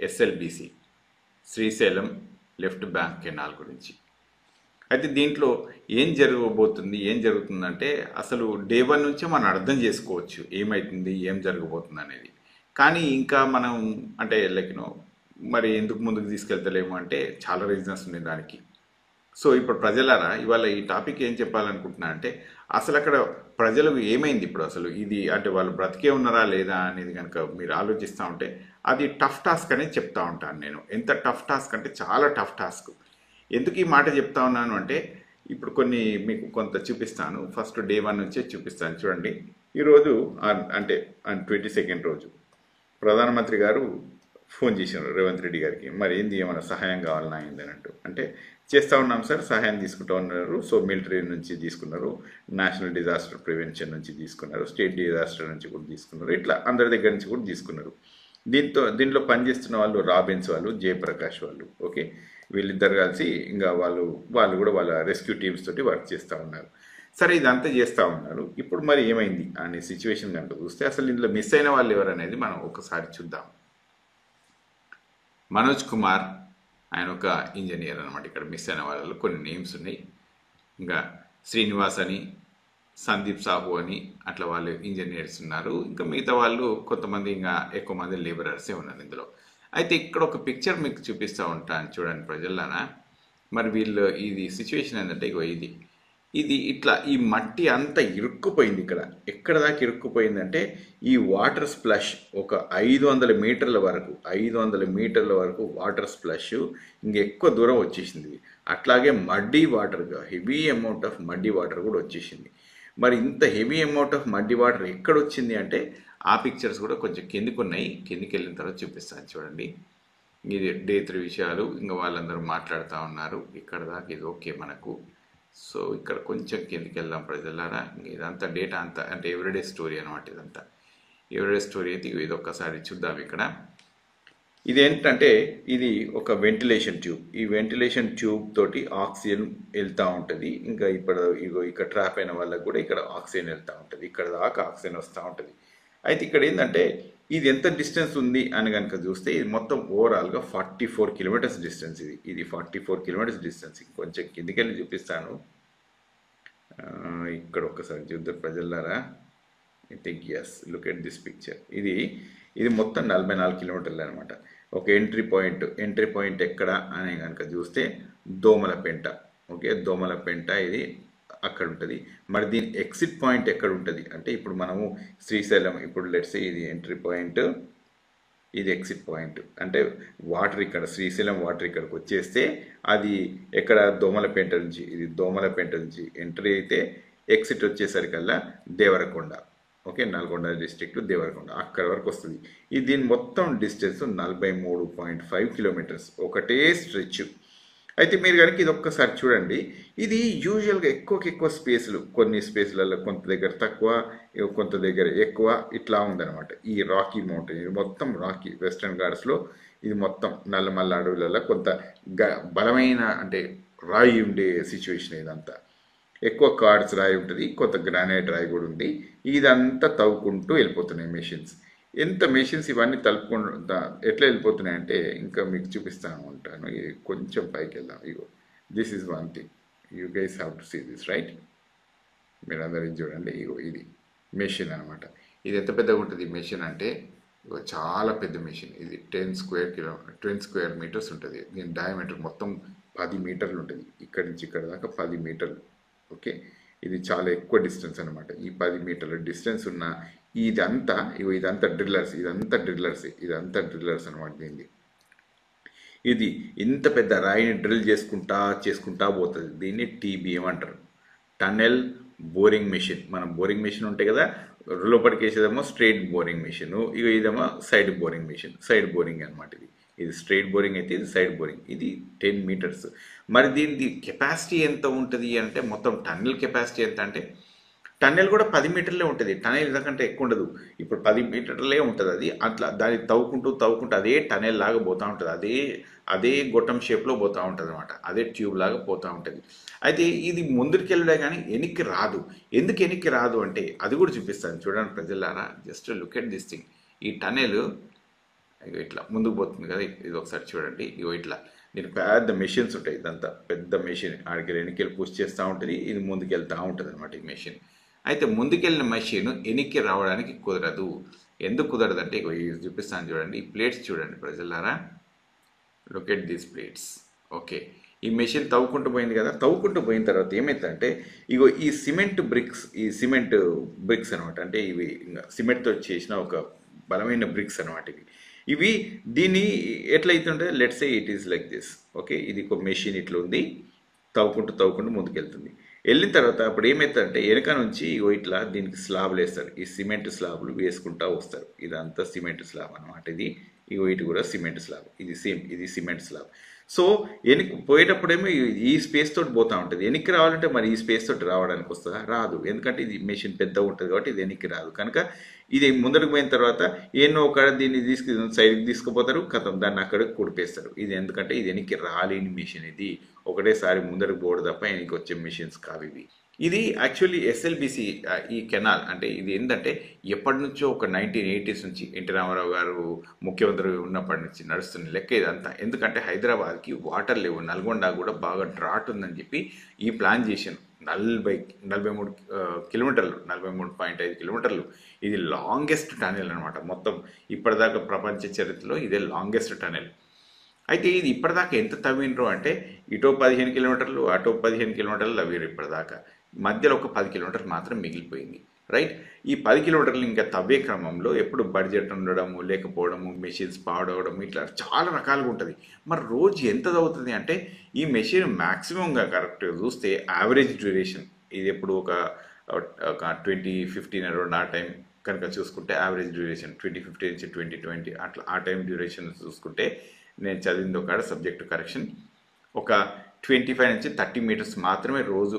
SLBC Srisailam left bank canal గురించి. అయితే దీంట్లో ఏం జరగబోతుంది, ఏం జరుగుతుందంటే అసలు డే 1 నుంచే మనం అర్థం చేసుకోవచ్చు ఏమవుతుంది, ఏం జరగబోతుంది అనేది. కానీ ఇంకా మనం అంటే మరి ఎందుకు ముందుకు తీసుకెళ్తలేము అంటే చాలా రీజన్స్ ఉన్నాయి దానికి. సో ఇప్పుడు ప్రజలారా ఇవాళ ఈ టాపిక్ ఏం చెప్పాలనుకుంటున్నా అంటే అసలు అక్కడ ప్రజలకు ఏమైంది ఇప్పుడు, అసలు ఇది అంటే వాళ్ళు బ్రతికే ఉన్నారా లేదా అనేది కనుక మీరు ఆలోచిస్తూ ఉంటే అది టఫ్ టాస్క్ అనేది చెప్తా ఉంటాను నేను. ఎంత టఫ్ టాస్క్ అంటే చాలా టఫ్ టాస్క్. ఎందుకు ఈ మాట చెప్తా ఉన్నాను అంటే ఇప్పుడు కొన్ని మీకు కొంత చూపిస్తాను. ఫస్ట్ డే 1 నుంచే చూపిస్తాను. చూడండి, ఈరోజు అంటే 22nd రోజు ప్రధానమంత్రి గారు ఫోన్ చేశారు రేవంత్ రెడ్డి గారికి. మరి ఏంది, ఏమైనా సహాయం కావాలన్నా అయింది అన్నట్టు. అంటే చేస్తూ ఉన్నాం సార్, సహాయం తీసుకుంటూ ఉన్నారు. సో మిలిటరీ నుంచి తీసుకున్నారు, నేషనల్ డిజాస్టర్ ప్రివెన్షన్ నుంచి తీసుకున్నారు, స్టేట్ డిజాస్టర్ నుంచి కూడా తీసుకున్నారు, ఇట్లా అందరి దగ్గర నుంచి కూడా తీసుకున్నారు. దీంట్లో పనిచేస్తున్న వాళ్ళు రాబిన్స్ వాళ్ళు, జయప్రకాష్ వాళ్ళు, ఓకే, వీళ్ళిద్దరు కలిసి ఇంకా వాళ్ళు కూడా వాళ్ళ రెస్క్యూ టీమ్స్ తోటి వర్క్ చేస్తూ ఉన్నారు. సరే, ఇదంతా చేస్తూ ఉన్నారు. ఇప్పుడు మరి ఏమైంది అనే సిచ్యువేషన్ కనుక చూస్తే అసలు ఇందులో మిస్ అయిన వాళ్ళు ఎవరనేది మనం ఒకసారి చూద్దాం. మనోజ్ కుమార్, ఆయన ఒక ఇంజనీర్ అనమాట. ఇక్కడ మిస్ అయిన వాళ్ళు కొన్ని నేమ్స్ ఉన్నాయి. ఇంకా శ్రీనివాస్ అని, సందీప్ సాహు అని, అట్లా వాళ్ళు ఇంజనీర్స్ ఉన్నారు. ఇంకా మిగతా వాళ్ళు కొంతమంది, ఇంకా ఎక్కువ మంది లేబరర్సే ఉన్నారు ఇందులో. అయితే ఇక్కడ ఒక పిక్చర్ మీకు చూపిస్తూ ఉంటాను చూడండి ప్రజల్లానా. మరి వీళ్ళు ఇది సిచ్యువేషన్ ఏంటంటే ఇది ఇట్లా ఈ మట్టి అంతా ఇరుక్కుపోయింది. ఎక్కడ దాకా ఇరుక్కుపోయిందంటే ఈ వాటర్ స్ప్లష్ ఒక 500 మీటర్ల వరకు వాటర్ స్ప్లష్ ఇంకెక్కువ దూరం వచ్చేసింది. అట్లాగే మడ్డీ వాటర్గా heavy amount of muddy water కూడా వచ్చేసింది. మరి ఇంత heavy amount of muddy water ఎక్కడ వచ్చింది అంటే ఆ పిక్చర్స్ కూడా కొంచెం కిందికి ఉన్నాయి. కిందికి వెళ్ళిన తర్వాత చూపిస్తాను చూడండి. ఇది డే 3 విషయాలు. ఇంకా వాళ్ళందరూ మాట్లాడుతూ ఉన్నారు. ఇక్కడ దాకా ఇది ఓకే మనకు. సో ఇక్కడ కొంచెం కిందికి వెళ్దాం ప్రజలారా. ఇదంతా డేటా అంతా అంటే ఎవ్రీడే స్టోరీ అనమాట. ఇదంతా ఎవ్రీడే స్టోరీ అయితే ఇది ఒక్కసారి చూద్దాం. ఇక్కడ ఇదేంటంటే ఇది ఒక వెంటిలేషన్ ట్యూబ్. ఈ వెంటిలేషన్ ట్యూబ్ తోటి ఆక్సిజన్ వెళ్తూ ఉంటుంది. ఇంకా ఇక్కడ ట్రాప్ అయిన వాళ్ళకి కూడా ఇక్కడ ఆక్సిజన్ వెళ్తూ ఉంటుంది. ఇక్కడ దాకా ఆక్సిజన్ వస్తూ ఉంటుంది. అయితే ఇక్కడ ఏంటంటే ఇది ఎంత డిస్టెన్స్ ఉంది అని కనుక చూస్తే ఇది మొత్తం ఓవరాల్గా 44 కిలోమీటర్స్ డిస్టెన్స్. ఇది 44 కిలోమీటర్స్ డిస్టెన్స్. కొంచెం కిందికెళ్ళి చూపిస్తాను. ఇక్కడ ఒక్కసారి చూద్దాం ప్రజలారా. I think yes, look at this picture. ఇది మొత్తం 44 కిలోమీటర్లు అనమాట. ఒక ఎంట్రీ పాయింట్ ఎక్కడ అని కనుక చూస్తే దోమలపెంట. ఓకే, దోమలపెంట ఇది అక్కడ ఉంటుంది. మరి దీని ఎగ్జిట్ పాయింట్ ఎక్కడ ఉంటుంది అంటే ఇప్పుడు మనము శ్రీశైలం, ఇప్పుడు లెట్స్ ఇది ఎంట్రీ పాయింట్, ఇది ఎగ్జిట్ పాయింట్. అంటే వాటర్ ఇక్కడ శ్రీశైలం వాటర్ ఇక్కడికి వచ్చేస్తే అది ఎక్కడ దోమలపెంట నుంచి, ఇది దోమలపెంట నుంచి ఎంట్రీ అయితే ఎగ్జిట్ వచ్చేసరికల్లా దేవరకొండ. ఓకే, నల్గొండ డిస్ట్రిక్ట్ దేవరకొండ అక్కడ వరకు వస్తుంది. దీని మొత్తం డిస్టెన్స్ 43.5 కిలోమీటర్స్, ఒకటే స్ట్రెచ్. అయితే మీరు కనుక ఇది ఒక్కసారి చూడండి. ఇది యూజువల్గా ఎక్కువ స్పేస్లు, కొన్ని స్పేస్లలో కొంత దగ్గర తక్కువ, కొంత దగ్గర ఎక్కువ, ఇట్లా ఉందన్నమాట. ఈ రాకీ మౌంటైన్ ఇది మొత్తం రాకీ వెస్టర్న్ ఘాట్స్లో ఇది మొత్తం నల్లమల్ల అడవులలో కొంత బలమైన అంటే రాయి ఉండే సిచ్యువేషన్. ఇదంతా ఎక్కువ కార్డ్స్ రాయి ఉంటుంది, కొంత గ్రానైట్ రాయి కూడా ఉంది. ఇదంతా తవ్వుకుంటూ వెళ్ళిపోతున్నాయి మెషిన్స్. మెషిన్స్ ఇవన్నీ తలుపుకుంటా ఎట్లా వెళ్ళిపోతున్నాయంటే ఇంకా మీకు చూపిస్తాను ఉంటాను. ఇది కొంచెం పైకి వెళ్దాం. This is one thing, you guys have to see this, right? మీరు అందరూ చూడండి. ఇది మెషిన్ అనమాట. ఇది ఎంత పెద్దగా ఉంటుంది మెషిన్ అంటే చాలా పెద్ద మెషిన్. ఇది 10 స్క్వేర్ మీటర్స్ ఉంటుంది. దీని డయామీటర్ మొత్తం 10 మీటర్లు ఉంటుంది. ఇక్కడి నుంచి ఇక్కడ దాకా 10 మీటర్లు. ఓకే, ఇది చాలా ఎక్కువ డిస్టెన్స్ అనమాట. ఈ 10 మీటర్ల డిస్టెన్స్ ఉన్న ఇదంతా డ్రిల్లర్స్ అనమాట. ఇది ఇంత పెద్ద రాయిని డ్రిల్ చేసుకుంటా పోతుంది. దీన్ని TBM అంటారు, టన్నెల్ బోరింగ్ మెషిన్. మనం బోరింగ్ మెషిన్ ఉంటాయి కదా, లోపలికి వేసేదేమో స్ట్రైట్ బోరింగ్ మెషిన్, ఇదేమో side boring machine. Side boring అనమాట. ఇది స్ట్రైట్ బోరింగ్ అయితే ఇది సైడ్ బోరింగ్. ఇది 10 మీటర్స్. మరి దీని కెపాసిటీ ఎంత ఉంటుంది అంటే మొత్తం టన్నెల్ కెపాసిటీ ఎంత అంటే టన్నెల్ కూడా 10 మీటర్లే ఉంటుంది. టన్నెల్ ఇంతకంటే ఎక్కువ ఉండదు. ఇప్పుడు 10 మీటర్లే ఉంటుంది. అది అట్లా దాన్ని తవ్వుకుంటూ అదే టన్నెల్ లాగా పోతూ ఉంటుంది. అదే గొట్టం షేప్లో పోతూ ఉంటుంది అనమాట. అదే ట్యూబ్ లాగా పోతూ ఉంటుంది. అయితే ఇది ముందుకు వెళ్ళడే కానీ వెనక్కి రాదు. ఎందుకు వెనక్కి రాదు అంటే అది కూడా చూపిస్తాను చూడండి ప్రజలారా. Just look at this thing. ఈ టన్నెల్ ఇగో ఇట్లా ముందుకు పోతుంది కదా, ఇది ఒకసారి చూడండి. ఇగో ఇట్లా దీనికి పెద్ద మెషిన్స్ ఉంటాయి, ఇదంతా పెద్ద మెషిన్. ఆడికి వెనక్కి పుష్ చేస్తూ ఉంటుంది, ఇది ముందుకు వెళ్తూ ఉంటుంది అనమాట ఈ మెషిన్. అయితే ముందుకెళ్ళిన మెషిన్ వెనక్కి రావడానికి కుదరదు. ఎందుకు కుదరదంటే ఇగో ఇది చూపిస్తాను చూడండి. ఈ ప్లేట్స్ చూడండి ప్రజలారా, look at these plates. Okay, ఈ మెషిన్ తవ్వుకుంటూ పోయింది కదా, తవ్వుకుంటూ పోయిన తర్వాత ఏమైందంటే ఇగో ఈ సిమెంట్ బ్రిక్స్ అనమాట. అంటే ఇవి సిమెంట్తో చేసిన ఒక బలమైన బ్రిక్స్ అనమాట. ఇవి దీన్ని ఎట్లయితుంటే let's say it is like this. Okay, ఇది ఒక మెషిన్ ఇట్లా ఉంది, తవ్వుకుంటూ ముందుకెళ్తుంది. వెళ్ళిన తర్వాత అప్పుడు ఏమవుతుందంటే వెనక నుంచి ఇగో ఇట్లా దీనికి స్లాబ్లు వేస్తారు. ఈ సిమెంట్ స్లాబ్లు వేసుకుంటూ వస్తారు. ఇదంతా సిమెంట్ స్లాబ్ అనమాట. ఇది ఇగో ఇటు కూడా సిమెంట్ స్లాబ్, ఇది సిమెంట్ స్లాబ్. సో వెనక్కి పోయేటప్పుడేమో ఈ స్పేస్ తోటి పోతూ ఉంటుంది. వెనక్కి రావాలంటే మరి ఈ స్పేస్ తోటి రావడానికి వస్తుందా? రాదు. ఎందుకంటే ఇది మెషిన్ పెద్దగా ఉంటుంది కాబట్టి ఇది వెనక్కి రాదు. కనుక ఇది ముందరకు పోయిన తర్వాత ఎన్నో ఒక దీన్ని సైడ్కి తీసుకుపోతారు, కథం దాన్ని అక్కడికి కుడిపేస్తారు. ఇది ఎందుకంటే ఇది వెనక్కి రాలేని మెషిన్. ఇది ఒకటేసారి ముందరకు పోవడం తప్ప వెనక్కి వచ్చే మెషిన్స్ కావు ఇవి. ఇది యాక్చువల్లీ ఎస్ఎల్బిసి ఈ కెనాల్ అంటే ఇది ఏంటంటే ఎప్పటి నుంచో ఒక 1980s నుంచి ఎన్టీ రామారావు గారు ముఖ్యమంత్రి ఉన్నప్పటి నుంచి నడుస్తున్న లెక్క ఇదంతా. ఎందుకంటే హైదరాబాద్కి వాటర్ లేవు, నల్గొండ కూడా బాగా డ్రాట్ ఉందని చెప్పి ఈ ప్లాన్ చేశాను. 43 కిలోమీటర్లు, 43.5 కిలోమీటర్లు. ఇది లాంగెస్ట్ టనెల్ అనమాట. మొత్తం ఇప్పటిదాకా ప్రపంచ చరిత్రలో ఇదే లాంగెస్ట్ టనెల్. అయితే ఇది ఇప్పటిదాకా ఎంత తవ్వినరు అంటే ఇటో 15 కిలోమీటర్లు, అటో 15 కిలోమీటర్లు తవ్వారు ఇప్పటిదాకా. మధ్యలో ఒక 10 కిలోమీటర్లు మాత్రం మిగిలిపోయింది. రైట్, ఈ 10 కిలోమీటర్లు ఇంకా తవ్వే క్రమంలో ఎప్పుడు బడ్జెట్ ఉండడము, లేకపోవడము, మెషిన్స్ పాడవడము, ఇట్లా చాలా రకాలుగా ఉంటుంది. మరి రోజు ఎంత తవ్వుతుంది అంటే ఈ మెషిన్ మ్యాక్సిమంగా కరెక్ట్గా చూస్తే యావరేజ్ డ్యూరేషన్ ఇది ఎప్పుడు ఒక 2015 అరౌండ్ ఆ టైం కనుక చూసుకుంటే యావరేజ్ డ్యూరేషన్ 2015 నుంచి 2020 అట్లా ఆ టైం డ్యూరేషన్ చూసుకుంటే నేను చదివింది ఒక సబ్జెక్టు కరెక్షన్ ఒక 25 నుంచి 30 మీటర్స్ మాత్రమే రోజు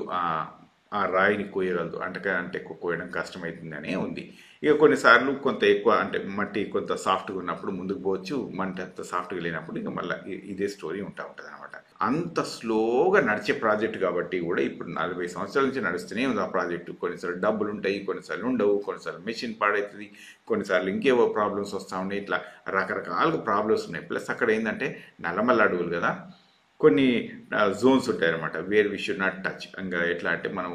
ఆ రాయిని కోయగలదు. అంటే ఎక్కువ కోయడం కష్టమవుతుందనే ఉంది. ఇక కొన్నిసార్లు కొంత ఎక్కువ అంటే మట్టి కొంత సాఫ్ట్గా ఉన్నప్పుడు ముందుకు పోవచ్చు, మట్టి అంత సాఫ్ట్గా లేనప్పుడు ఇంకా మళ్ళీ ఇదే స్టోరీ ఉంటుంది అనమాట. అంత స్లోగా నడిచే ప్రాజెక్ట్ కాబట్టి కూడా ఇప్పుడు 40 సంవత్సరాల నుంచి నడుస్తూనే ఉంది ఆ ప్రాజెక్టు. కొన్నిసార్లు డబ్బులు ఉంటాయి, కొన్నిసార్లు ఉండవు, కొన్నిసార్లు మెషిన్ పాడవుతుంది, కొన్నిసార్లు ఇంకేవో ప్రాబ్లమ్స్ వస్తూ ఉన్నాయి. ఇట్లా రకరకాలుగా ప్రాబ్లమ్స్ ఉన్నాయి. ప్లస్ అక్కడ ఏంటంటే నల్లమల్ల అడవులు కదా, కొన్ని జోన్స్ ఉంటాయన్నమాట where we should not touch. ఇంకా ఎట్లా అంటే మనం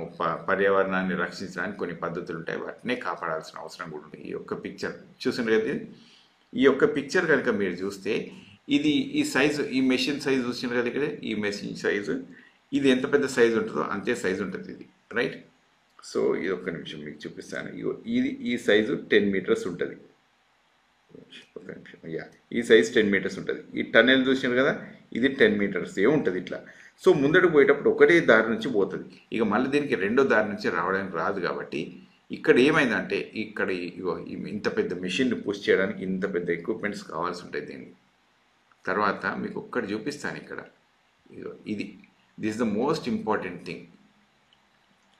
పర్యావరణాన్ని రక్షించడానికి కొన్ని పద్ధతులు ఉంటాయి, వాటినే కాపాడాల్సిన అవసరం కూడా ఉంటుంది. ఈ యొక్క పిక్చర్ చూసిండ్రు కదా, ఈ యొక్క పిక్చర్ కనుక మీరు చూస్తే ఇది ఈ సైజు, ఈ మెషిన్ సైజు చూసిండ్రు కదా ఇక్కడ, ఈ మెషిన్ సైజు ఇది ఎంత పెద్ద సైజు ఉంటుందో అంతే సైజు ఉంటుంది ఇది. రైట్, సో ఇది ఒక్క నిమిషం మీకు చూపిస్తాను. ఈ సైజు 10 మీటర్స్ ఉంటుంది. ఒక నిమిషం, ఈ సైజ్ 10 మీటర్స్ ఉంటుంది. ఈ టనెల్ చూసినారు కదా, ఇది 10 మీటర్స్ ఉంటుంది ఇట్లా. సో ముందడుగు పోయేటప్పుడు ఒకటే దారి నుంచి పోతుంది. ఇక మళ్ళీ దీనికి రెండో దారి నుంచి రావడానికి రాదు. కాబట్టి ఇక్కడ ఏమైందంటే ఇక్కడ ఇంత పెద్ద మెషిన్ని పుష్ చేయడానికి ఇంత పెద్ద ఎక్విప్మెంట్స్ కావాల్సి ఉంటుంది దీనికి. తర్వాత మీకు ఒక్కటి చూపిస్తాను ఇక్కడ. This the most important thing.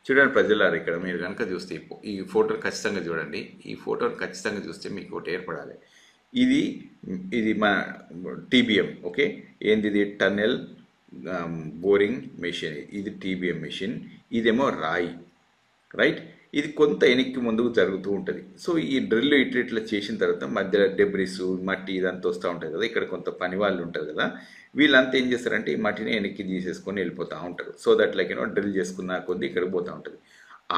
చూడండి ప్రజలారు, ఇక్కడ మీరు కనుక చూస్తే ఈ ఫోటోని ఖచ్చితంగా చూడండి. ఈ ఫోటోని ఖచ్చితంగా చూస్తే మీకు ఒకటి ఏర్పడాలి. ఇది మన టీబీఎం. ఓకే, ఏంది ఇది? Tunnel boring machine. ఇది టీబీఎం మెషిన్, ఇదేమో రాయి. రైట్, ఇది కొంత వెనక్కి ముందుకు జరుగుతూ ఉంటుంది. సో ఈ డ్రిల్ ఇట్లా చేసిన తర్వాత మధ్యలో డెబ్రిస్, మట్టి ఇదంతా వస్తూ ఉంటుంది కదా. ఇక్కడ కొంత పని వాళ్ళు ఉంటారు కదా, వీళ్ళంతా ఏం చేస్తారంటే ఈ మట్టిని వెనక్కి తీసేసుకొని వెళ్ళిపోతూ ఉంటారు. సో దట్ లైక్ డ్రిల్ చేసుకున్న కొద్ది ఇక్కడికి పోతూ ఉంటుంది.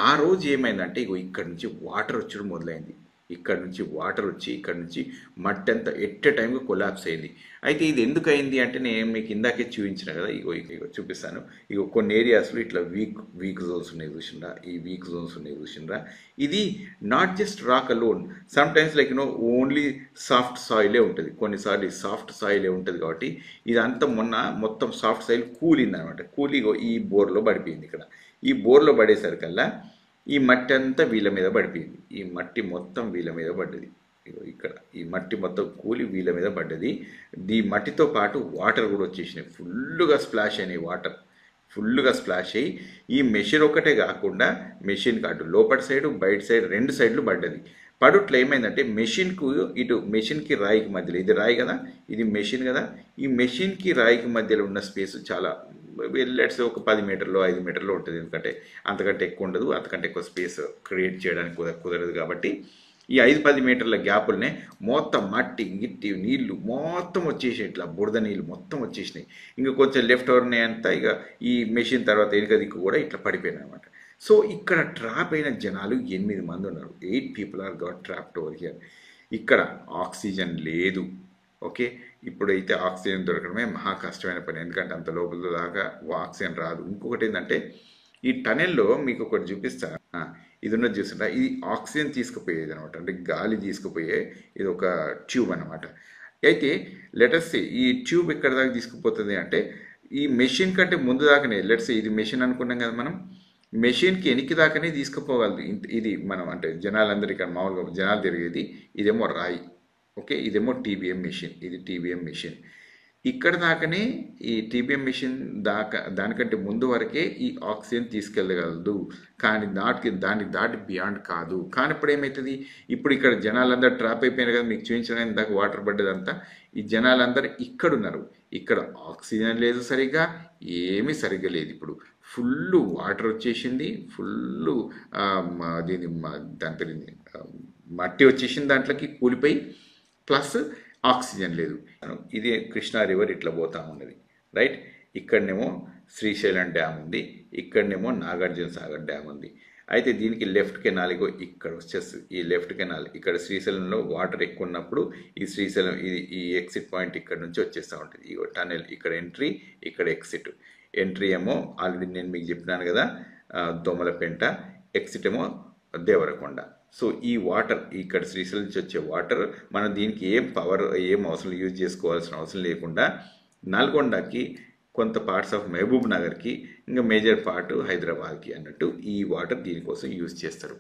ఆ రోజు ఏమైందంటే ఇక్కడ నుంచి వాటర్ వచ్చడం మొదలైంది. ఇక్కడ నుంచి వాటర్ వచ్చి ఇక్కడ నుంచి మట్టి అంతా ఎట్ ఏ టైంగా కొలాప్స్ అయింది. అయితే ఇది ఎందుకు అయింది అంటే నేను మీకు ఇందాకే చూపించిన కదా, ఇగో చూపిస్తాను. కొన్ని ఏరియాస్లో ఇట్లా వీక్ జోన్స్ ఉన్నాయి చూసిండ్రా, ఈ వీక్ జోన్స్ ఉన్నాయి చూసిండ్రా. ఇది not just rock alone, sometimes like only soft సాయిలే ఉంటుంది. కొన్నిసార్లు సాఫ్ట్ సాయిలే ఉంటుంది. కాబట్టి ఇదంతా మొత్తం సాఫ్ట్ సాయిల్ కూలింది అనమాట. కూలి ఈ బోర్లో పడిపోయింది. ఇక్కడ ఈ బోర్లో పడేసరికల్లా ఈ మట్టి అంతా వీళ్ళ మీద పడిపోయింది. ఈ మట్టి మొత్తం వీళ్ళ మీద పడ్డది. ఇక్కడ ఈ మట్టి మొత్తం కూలి వీళ్ళ మీద పడ్డది. ఈ మట్టితో పాటు వాటర్ కూడా వచ్చేసినాయి, ఫుల్గా స్ప్లాష్ అయినాయి. వాటర్ ఫుల్గా స్ప్లాష్ అయ్యి ఈ మెషిన్ ఒకటే కాకుండా మెషిన్కి అటు లోపటి సైడు బయట సైడ్ 2 సైడ్లు పడ్డది. పడుట్లో ఏమైందంటే మెషిన్కి రాయికి మధ్యలో, ఇది రాయి కదా, ఇది మెషిన్ కదా, ఈ మెషిన్కి రాయికి మధ్యలో ఉన్న స్పేస్ చాలా లెట్స్ ఒక 10 మీటర్లు 5 మీటర్లు ఉంటుంది. ఎందుకంటే అంతకంటే ఎక్కువ ఉండదు, అంతకంటే ఎక్కువ స్పేస్ క్రియేట్ చేయడానికి కుదరదు. కాబట్టి ఈ 5-10 మీటర్ల గ్యాపుల్నే మొత్తం మట్టి గిట్టి నీళ్లు మొత్తం వచ్చేసాయి, ఇట్లా బురద నీళ్ళు మొత్తం వచ్చేసినాయి. ఇంకా కొంచెం లెఫ్ట్ ఓవర్ అంతా ఇక ఈ మెషిన్ తర్వాత వెనుక దిక్కు కూడా ఇట్లా పడిపోయినాయి అనమాట. సో ఇక్కడ ట్రాప్ అయిన జనాలు 8 మంది ఉన్నారు. 8 people are got trapped over here. ఇక్కడ ఆక్సిజన్ లేదు. ఓకే, ఇప్పుడైతే ఆక్సిజన్ దొరకడమే మహా కష్టమైన పని, ఎందుకంటే అంత లోపల దాకా ఆక్సిజన్ రాదు. ఇంకొకటి ఏంటంటే ఈ టనెల్లో మీకు ఒకటి చూపిస్తా, ఇది ఉన్నది చూస్తుంటా, ఇది ఆక్సిజన్ తీసుకుపోయేది అనమాట, అంటే గాలి తీసుకుపోయే ఇది ఒక ట్యూబ్ అనమాట. అయితే లెటర్స్ ఈ ట్యూబ్ ఎక్కడ దాకా తీసుకుపోతుంది అంటే ఈ మెషిన్ కంటే ముందు దాకానే, లెట్స్ ఇది మెషిన్ అనుకున్నాం కదా మనం, మెషిన్కి ఎనికి దాకానే తీసుకుపోగలదు. ఇది మనం అంటే జనాలందరికీ మామూలుగా జనాలు తిరిగేది, ఇదేమో రాయి. ఓకే, ఇదేమో టీబీఎం మెషిన్, ఇది టీబీఎం మెషిన్. ఇక్కడ దాకానే ఈ టీబీఎం మెషిన్ దానికంటే ముందు వరకే ఈ ఆక్సిజన్ తీసుకెళ్ళగలదు, కానీ దాన్ని దాటి బియాండ్ కాదు. కానీ ఇప్పుడు ఏమవుతుంది, ఇప్పుడు ఇక్కడ జనాలందరూ ట్రాప్ అయిపోయినారు కదా, మీకు చూపించడానికి దాకా వాటర్ పడ్డదంతా. ఈ జనాలందరూ ఇక్కడ ఉన్నారు, ఇక్కడ ఆక్సిజన్ లేదు సరిగ్గా, ఏమీ సరిగ్గా లేదు. ఇప్పుడు ఫుల్ వాటర్ వచ్చేసింది, ఫుల్ దాని మట్టి వచ్చేసింది, దాంట్లోకి కూలిపోయి, ప్లస్ ఆక్సిజన్ లేదు. ఇది కృష్ణా రివర్ ఇట్లా పోతా ఉన్నది, రైట్. ఇక్కడనేమో శ్రీశైలం డ్యామ్ ఉంది, ఇక్కడనేమో నాగార్జున సాగర్ డ్యామ్ ఉంది. అయితే దీనికి లెఫ్ట్ కెనాల్ ఇగో ఇక్కడ వచ్చేస్తుంది. ఈ లెఫ్ట్ కెనాల్ ఇక్కడ శ్రీశైలంలో వాటర్ ఎక్కువ ఉన్నప్పుడు ఈ శ్రీశైలం ఈ ఎగ్జిట్ పాయింట్ ఇక్కడ నుంచి వచ్చేస్తూ ఉంటుంది. ఈ టనెల్ ఇక్కడ ఎంట్రీ, ఇక్కడ ఎగ్జిట్. ఎంట్రీ ఏమో ఆల్రెడీ నేను మీకు చెప్పినాను కదా దోమలపెంట, ఎగ్జిట్ ఏమో దేవరకొండ. సో ఈ వాటర్ ఇక్కడ శ్రీశైలం నుంచి వచ్చే వాటర్ మనం దీనికి ఏం అవసరం యూజ్ చేసుకోవాల్సిన అవసరం లేకుండా నల్గొండకి, కొంత పార్ట్స్ ఆఫ్ మహబూబ్ నగర్కి, ఇంకా మేజర్ పార్ట్ హైదరాబాద్కి అన్నట్టు ఈ వాటర్ దీనికోసం యూజ్ చేస్తారు.